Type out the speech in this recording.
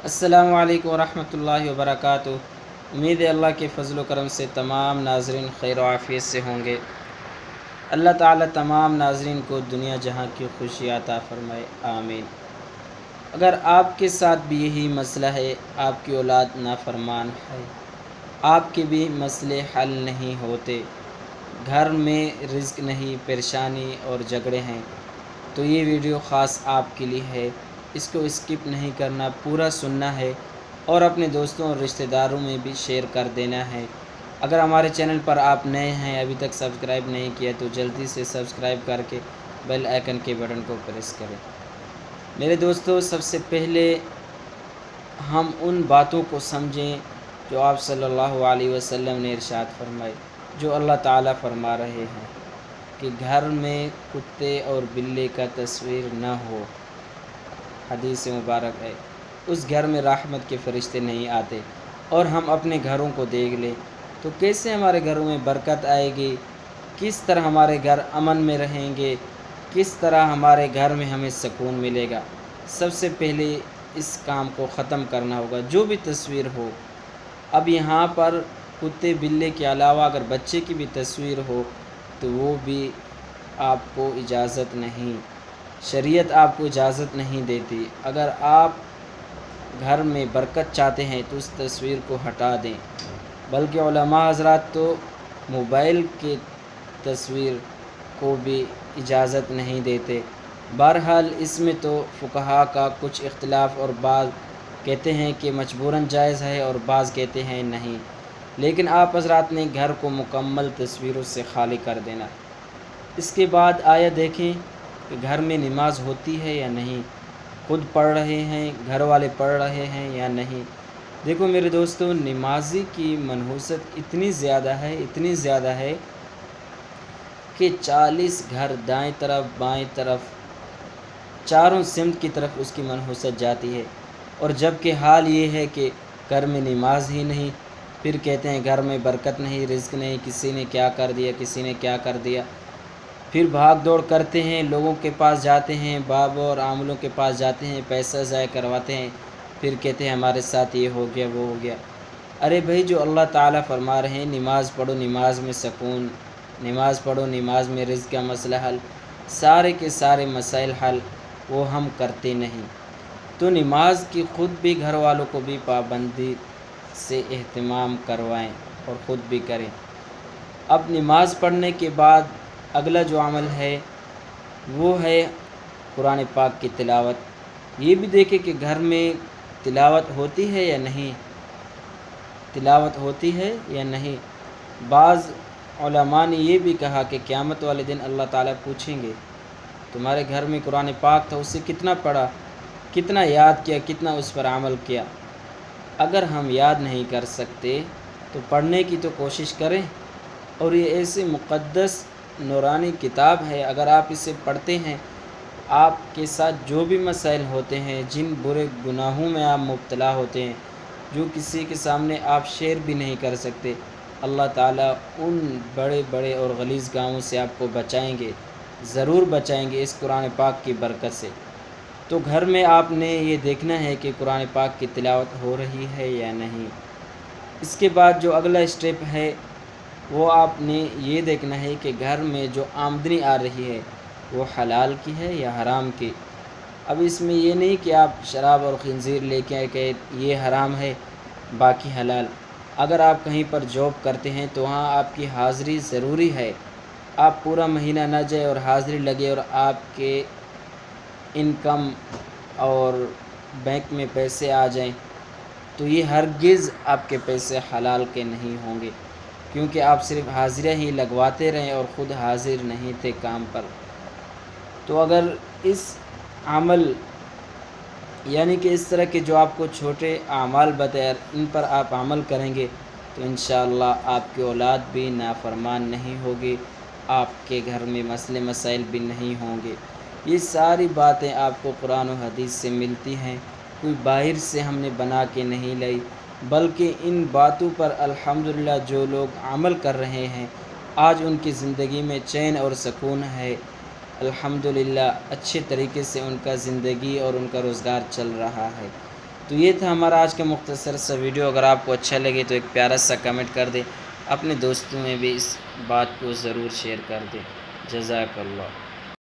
السلام علیکم ورحمۃ اللہ وبرکاتہ۔ امید ہے اللہ کے فضل و کرم سے تمام ناظرین خیر و عافیت سے ہوں گے۔ اللہ تعالیٰ تمام ناظرین کو دنیا جہاں کی خوشی عطا فرمائے، آمین۔ اگر آپ کے ساتھ بھی یہی مسئلہ ہے، آپ کی اولاد نافرمان ہے، آپ کے بھی مسئلے حل نہیں ہوتے، گھر میں رزق نہیں، پریشانی اور جھگڑے ہیں، تو یہ ویڈیو خاص آپ کے لیے ہے۔ اس کو اسکپ نہیں کرنا، پورا سننا ہے اور اپنے دوستوں اور رشتہ داروں میں بھی شیئر کر دینا ہے۔ اگر ہمارے چینل پر آپ نئے ہیں، ابھی تک سبسکرائب نہیں کیا، تو جلدی سے سبسکرائب کر کے بیل آئیکن کے بٹن کو پریس کریں۔ میرے دوستو، سب سے پہلے ہم ان باتوں کو سمجھیں جو آپ صلی اللہ علیہ وسلم نے ارشاد فرمائے، جو اللہ تعالیٰ فرما رہے ہیں کہ گھر میں کتے اور بلے کا تصویر نہ ہو۔ حدیث مبارک ہے، اس گھر میں رحمت کے فرشتے نہیں آتے۔ اور ہم اپنے گھروں کو دیکھ لیں تو کیسے ہمارے گھروں میں برکت آئے گی، کس طرح ہمارے گھر امن میں رہیں گے، کس طرح ہمارے گھر میں ہمیں سکون ملے گا۔ سب سے پہلے اس کام کو ختم کرنا ہوگا، جو بھی تصویر ہو۔ اب یہاں پر کتے بلے کے علاوہ اگر بچے کی بھی تصویر ہو تو وہ بھی آپ کو اجازت نہیں، شریعت آپ کو اجازت نہیں دیتی۔ اگر آپ گھر میں برکت چاہتے ہیں تو اس تصویر کو ہٹا دیں۔ بلکہ علماء حضرات تو موبائل کے تصویر کو بھی اجازت نہیں دیتے۔ بہرحال اس میں تو فقہاء کا کچھ اختلاف، اور بعض کہتے ہیں کہ مجبوراً جائز ہے اور بعض کہتے ہیں نہیں، لیکن آپ حضرات نے گھر کو مکمل تصویروں سے خالی کر دینا۔ اس کے بعد آیا دیکھیں کہ گھر میں نماز ہوتی ہے یا نہیں، خود پڑھ رہے ہیں، گھر والے پڑھ رہے ہیں یا نہیں۔ دیکھو میرے دوستو، نمازی کی منحوست اتنی زیادہ ہے کہ 40 گھر دائیں طرف بائیں طرف چاروں سمت کی طرف اس کی منحوست جاتی ہے، اور جب کہ حال یہ ہے کہ گھر میں نماز ہی نہیں، پھر کہتے ہیں گھر میں برکت نہیں، رزق نہیں، کسی نے کیا کر دیا۔ پھر بھاگ دوڑ کرتے ہیں، لوگوں کے پاس جاتے ہیں، بابوں اور عاملوں کے پاس جاتے ہیں، پیسہ ضائع کرواتے ہیں، پھر کہتے ہیں ہمارے ساتھ یہ ہو گیا وہ ہو گیا۔ ارے بھائی، جو اللہ تعالیٰ فرما رہے ہیں نماز پڑھو، نماز میں سکون، نماز پڑھو، نماز میں رزق کا مسئلہ حل، سارے کے سارے مسائل حل، وہ ہم کرتے نہیں۔ تو نماز کی خود بھی گھر والوں کو بھی پابندی سے اہتمام کروائیں اور خود بھی کریں۔ اب نماز پڑھنے کے بعد اگلا جو عمل ہے وہ ہے قرآن پاک کی تلاوت۔ یہ بھی دیکھیں کہ گھر میں تلاوت ہوتی ہے یا نہیں۔ بعض علماء نے یہ بھی کہا کہ قیامت والے دن اللہ تعالیٰ پوچھیں گے تمہارے گھر میں قرآن پاک تھا، اسے کتنا پڑھا، کتنا یاد کیا، کتنا اس پر عمل کیا۔ اگر ہم یاد نہیں کر سکتے تو پڑھنے کی تو کوشش کریں۔ اور یہ ایسی مقدس نورانی کتاب ہے، اگر آپ اسے پڑھتے ہیں، آپ کے ساتھ جو بھی مسائل ہوتے ہیں، جن برے گناہوں میں آپ مبتلا ہوتے ہیں، جو کسی کے سامنے آپ شیئر بھی نہیں کر سکتے، اللہ تعالیٰ ان بڑے بڑے اور غلیظ کاموں سے آپ کو بچائیں گے، ضرور بچائیں گے اس قرآن پاک کی برکت سے۔ تو گھر میں آپ نے یہ دیکھنا ہے کہ قرآن پاک کی تلاوت ہو رہی ہے یا نہیں۔ اس کے بعد جو اگلا اسٹیپ ہے وہ آپ نے یہ دیکھنا ہے کہ گھر میں جو آمدنی آ رہی ہے وہ حلال کی ہے یا حرام کی۔ اب اس میں یہ نہیں کہ آپ شراب اور خنزیر لے کے آئے کہ یہ حرام ہے باقی حلال۔ اگر آپ کہیں پر جاب کرتے ہیں تو وہاں آپ کی حاضری ضروری ہے۔ آپ پورا مہینہ نہ جائے اور حاضری لگے اور آپ کے انکم اور بینک میں پیسے آ جائیں تو یہ ہرگز آپ کے پیسے حلال کے نہیں ہوں گے، کیونکہ آپ صرف حاضریاں ہی لگواتے رہیں اور خود حاضر نہیں تھے کام پر۔ تو اگر اس عمل یعنی کہ اس طرح کے جو آپ کو چھوٹے اعمال بتائے ان پر آپ عمل کریں گے تو انشاءاللہ آپ کی اولاد بھی نافرمان نہیں ہوگی، آپ کے گھر میں مسئلے مسائل بھی نہیں ہوں گے۔ یہ ساری باتیں آپ کو قرآن و حدیث سے ملتی ہیں، کوئی باہر سے ہم نے بنا کے نہیں لائی، بلکہ ان باتوں پر الحمدللہ جو لوگ عمل کر رہے ہیں آج ان کی زندگی میں چین اور سکون ہے، الحمدللہ اچھے طریقے سے ان کا زندگی اور ان کا روزگار چل رہا ہے۔ تو یہ تھا ہمارا آج کا مختصر سا ویڈیو. اگر آپ کو اچھا لگے تو ایک پیارا سا کمنٹ کر دیں، اپنے دوستوں میں بھی اس بات کو ضرور شیئر کر دیں. جزاک اللہ.